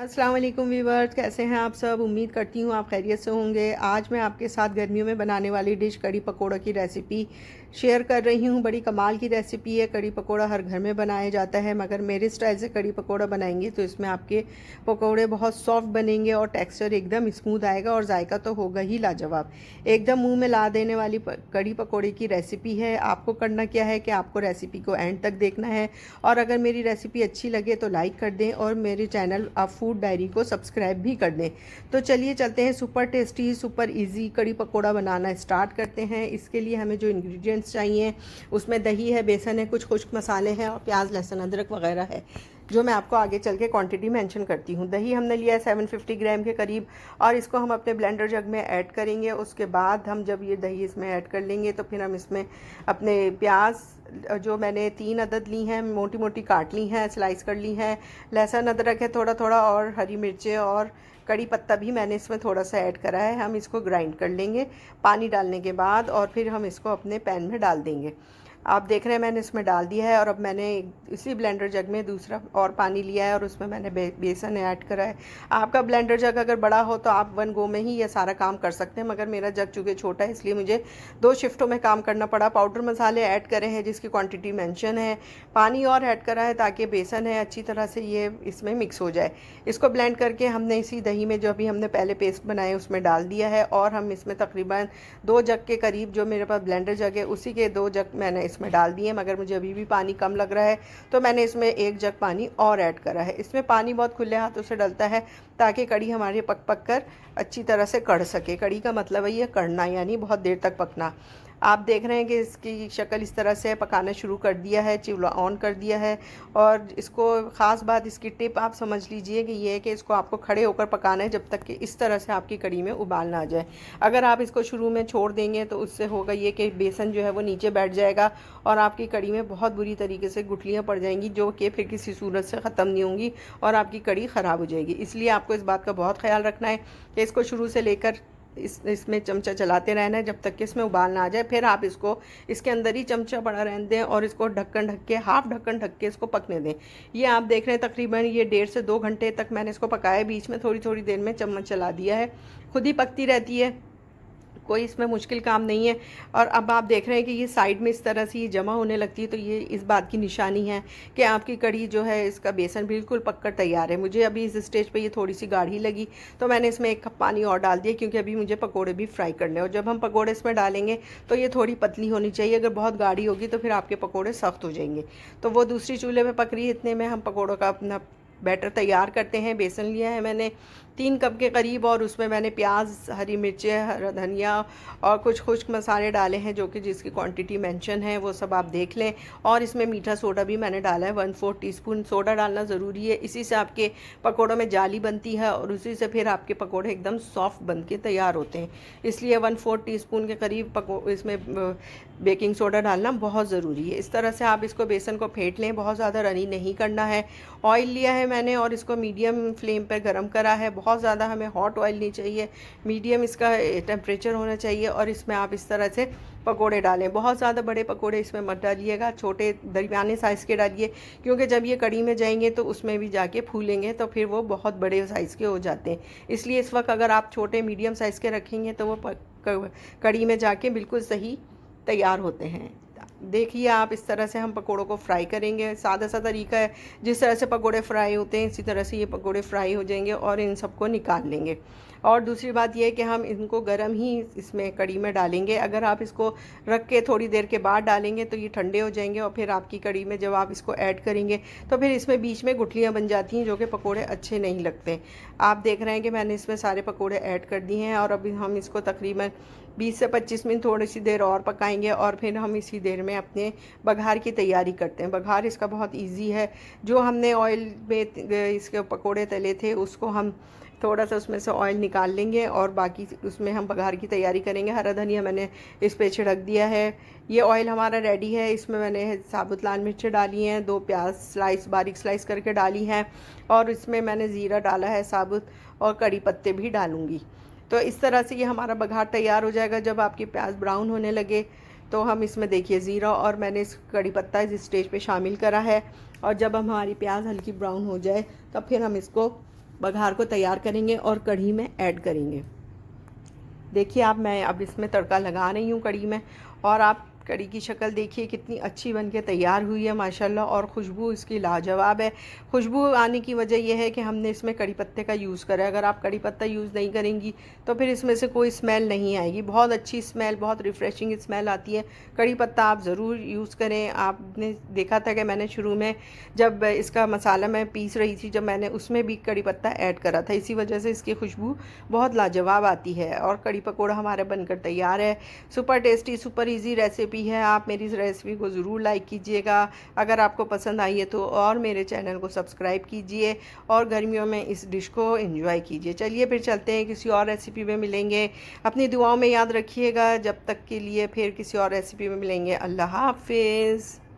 अस्सलाम वालेकुम व्यूवर्स, कैसे हैं आप सब। उम्मीद करती हूँ आप खैरियत से होंगे। आज मैं आपके साथ गर्मियों में बनाने वाली डिश कड़ी पकोड़ा की रेसिपी शेयर कर रही हूँ। बड़ी कमाल की रेसिपी है। कड़ी पकोड़ा हर घर में बनाया जाता है, मगर मेरे स्टाइल से कड़ी पकोड़ा बनाएंगे तो इसमें आपके पकोड़े बहुत सॉफ्ट बनेंगे और टेक्सचर एकदम स्मूथ आएगा और जायका तो होगा ही लाजवाब। एकदम मुंह में ला देने वाली कड़ी पकोड़े की रेसिपी है। आपको करना क्या है कि आपको रेसिपी को एंड तक देखना है, और अगर मेरी रेसिपी अच्छी लगे तो लाइक कर दें और मेरे चैनल आप फूड डायरी को सब्सक्राइब भी कर दें। तो चलिए चलते हैं, सुपर टेस्टी सुपर इजी कड़ी पकोड़ा बनाना स्टार्ट करते हैं। इसके लिए हमें जो इंग्रेडिएंट्स चाहिए उसमें दही है, बेसन है, कुछ खुश्क मसाले हैं और प्याज लहसुन अदरक वगैरह है, जो मैं आपको आगे चल के क्वांटिटी मेंशन करती हूँ। दही हमने लिया है 750 ग्राम के करीब, और इसको हम अपने ब्लेंडर जग में ऐड करेंगे। उसके बाद हम जब ये दही इसमें ऐड कर लेंगे तो फिर हम इसमें अपने प्याज, जो मैंने 3 अदद ली हैं, मोटी मोटी काट ली हैं, स्लाइस कर ली हैं, लहसुन अदरक है थोड़ा थोड़ा, और हरी मिर्चें और कड़ी पत्ता भी मैंने इसमें थोड़ा सा ऐड करा है। हम इसको ग्राइंड कर लेंगे पानी डालने के बाद, और फिर हम इसको अपने पैन में डाल देंगे। आप देख रहे हैं मैंने इसमें डाल दिया है, और अब मैंने इसी ब्लेंडर जग में दूसरा और पानी लिया है और उसमें मैंने बेसन ऐड करा है। आपका ब्लेंडर जग अगर बड़ा हो तो आप 1 गो में ही ये सारा काम कर सकते हैं, मगर मेरा जग चूँकि छोटा है इसलिए मुझे 2 शिफ्टों में काम करना पड़ा। पाउडर मसाले ऐड करे हैं जिसकी क्वांटिटी मेंशन है, पानी और ऐड करा है ताकि बेसन है अच्छी तरह से ये इसमें मिक्स हो जाए। इसको ब्लेंड करके हमने इसी दही में जो अभी हमने पहले पेस्ट बनाए उसमें डाल दिया है, और हम इसमें तकरीबन 2 जग के करीब, जो मेरे पास ब्लेंडर जग है उसी के 2 जग मैंने इसमें डाल दिए, मगर मुझे अभी भी पानी कम लग रहा है तो मैंने इसमें 1 जग पानी और ऐड करा है। इसमें पानी बहुत खुले हाथों से डलता है ताकि कड़ी हमारी पक पक कर अच्छी तरह से कढ़ सके। कड़ी का मतलब है ये कढ़ना, यानी बहुत देर तक पकना। आप देख रहे हैं कि इसकी शक्ल इस तरह से पकाना शुरू कर दिया है, चूल्हा ऑन कर दिया है। और इसको ख़ास बात, इसकी टिप आप समझ लीजिए कि ये है कि इसको आपको खड़े होकर पकाना है जब तक कि इस तरह से आपकी कड़ी में उबाल ना आ जाए। अगर आप इसको शुरू में छोड़ देंगे तो उससे होगा ये कि बेसन जो है वो नीचे बैठ जाएगा और आपकी कड़ी में बहुत बुरी तरीके से गुठलियाँ पड़ जाएंगी, जो कि फिर किसी सूरत से ख़त्म नहीं होंगी और आपकी कड़ी ख़राब हो जाएगी। इसलिए आपको इस बात का बहुत ख्याल रखना है कि इसको शुरू से लेकर इसमें चमचा चलाते रहना है जब तक कि इसमें उबाल ना आ जाए। फिर आप इसको इसके अंदर ही चमचा पड़ा रहने दें और इसको ढक्कन ढक के, हाफ ढक्कन ढक के इसको पकने दें। ये आप देख रहे हैं तकरीबन ये 1.5 से 2 घंटे तक मैंने इसको पकाया। बीच में थोड़ी थोड़ी देर में चम्मच चला दिया है, खुद ही पकती रहती है, कोई इसमें मुश्किल काम नहीं है। और अब आप देख रहे हैं कि ये साइड में इस तरह से ये जमा होने लगती है, तो ये इस बात की निशानी है कि आपकी कड़ी जो है, इसका बेसन बिल्कुल पककर तैयार है। मुझे अभी इस स्टेज पे ये थोड़ी सी गाढ़ी लगी तो मैंने इसमें 1 कप पानी और डाल दिया, क्योंकि अभी मुझे पकोड़े भी फ्राई करने हैं, और जब हम पकोड़े इसमें डालेंगे तो ये थोड़ी पतली होनी चाहिए। अगर बहुत गाढ़ी होगी तो फिर आपके पकोड़े सख्त हो जाएंगे। तो वो दूसरी चूल्हे में पक रही है, इतने में हम पकोड़ों का अपना बैटर तैयार करते हैं। बेसन लिया है मैंने 3 कप के करीब, और उसमें मैंने प्याज, हरी मिर्चें, हरा धनिया और कुछ खुश्क मसाले डाले हैं, जो कि जिसकी क्वांटिटी मेंशन है वो सब आप देख लें। और इसमें मीठा सोडा भी मैंने डाला है, 1/4 टीस्पून सोडा डालना ज़रूरी है। इसी से आपके पकोड़ों में जाली बनती है और उसी से फिर आपके पकोड़े एकदम सॉफ्ट बन के तैयार होते हैं। इसलिए 1/4 टीस्पून के करीब इसमें बेकिंग सोडा डालना बहुत ज़रूरी है। इस तरह से आप इसको बेसन को फेंट लें, बहुत ज़्यादा रनी नहीं करना है। ऑयल लिया है मैंने और इसको मीडियम फ्लेम पर गर्म करा है। बहुत ज़्यादा हमें हॉट ऑयल नहीं चाहिए, मीडियम इसका टेम्परेचर होना चाहिए। और इसमें आप इस तरह से पकोड़े डालें। बहुत ज़्यादा बड़े पकोड़े इसमें मत डालिएगा, छोटे दरमियाने साइज़ के डालिए, क्योंकि जब ये कड़ी में जाएंगे तो उसमें भी जाके फूलेंगे तो फिर वो बहुत बड़े साइज़ के हो जाते हैं। इसलिए इस वक्त अगर आप छोटे मीडियम साइज़ के रखेंगे तो वो कड़ी में जाके बिल्कुल सही तैयार होते हैं। देखिए आप, इस तरह से हम पकोड़ों को फ्राई करेंगे। सादा सा तरीका है, जिस तरह से पकोड़े फ्राई होते हैं इसी तरह से ये पकोड़े फ्राई हो जाएंगे और इन सबको निकाल लेंगे। और दूसरी बात यह है कि हम इनको गर्म ही इसमें कड़ी में डालेंगे। अगर आप इसको रख के थोड़ी देर के बाद डालेंगे तो ये ठंडे हो जाएंगे, और फिर आपकी कड़ी में जब आप इसको ऐड करेंगे तो फिर इसमें बीच में गुठलियाँ बन जाती हैं, जो कि पकोड़े अच्छे नहीं लगते। आप देख रहे हैं कि मैंने इसमें सारे पकोड़े ऐड कर दिए हैं, और अभी हम इसको तकरीबन 20 से 25 मिनट थोड़ी सी देर और पकाएंगे, और फिर हम इसी देर में अपने बघार की तैयारी करते हैं। बघार इसका बहुत इजी है। जो हमने ऑयल में इसके पकोड़े तले थे उसको हम थोड़ा सा उसमें से ऑयल निकाल लेंगे, और बाकी उसमें हम बघार की तैयारी करेंगे। हरा धनिया मैंने इस पे छिड़क दिया है। ये ऑयल हमारा रेडी है। इसमें मैंने साबुत लाल मिर्चें डाली हैं, 2 प्याज बारीक स्लाइस करके डाली हैं, और इसमें मैंने ज़ीरा डाला है साबुत, और कड़ी पत्ते भी डालूँगी। तो इस तरह से ये हमारा बघार तैयार हो जाएगा। जब आपकी प्याज ब्राउन होने लगे तो हम इसमें देखिए ज़ीरा और मैंने इस कड़ी पत्ता इस स्टेज पे शामिल करा है, और जब हमारी प्याज हल्की ब्राउन हो जाए तब फिर हम इसको बघार को तैयार करेंगे और कढ़ी में ऐड करेंगे। देखिए आप, मैं अब इसमें तड़का लगा रही हूँ कढ़ी में, और आप कढ़ी की शक्ल देखिए कितनी अच्छी बन के तैयार हुई है माशाल्लाह, और खुशबू इसकी लाजवाब है। खुशबू आने की वजह यह है कि हमने इसमें कड़ी पत्ते का यूज़ करा है। अगर आप कड़ी पत्ता यूज़ नहीं करेंगी तो फिर इसमें से कोई स्मेल नहीं आएगी। बहुत अच्छी स्मेल, बहुत रिफ़्रेशिंग स्मेल आती है। कड़ी पत्ता आप ज़रूर यूज़ करें। आपने देखा था कि मैंने शुरू में जब इसका मसाला मैं पीस रही थी, जब मैंने उसमें भी कड़ी पत्ता ऐड करा था, इसी वजह से इसकी खुशबू बहुत लाजवाब आती है। और कड़ी पकौड़ा हमारा बनकर तैयार है। Super tasty, super easy recipe है। आप मेरी इस रेसिपी को ज़रूर लाइक कीजिएगा। अगर आपको पसंद आई है तो और मेरे चैनल को सब्सक्राइब कीजिए, और गर्मियों में इस डिश को एंजॉय कीजिए। चलिए फिर चलते हैं, किसी और रेसिपी में मिलेंगे। अपनी दुआओं में याद रखिएगा। जब तक के लिए फिर किसी और रेसिपी में मिलेंगे। अल्लाह हाफिज़।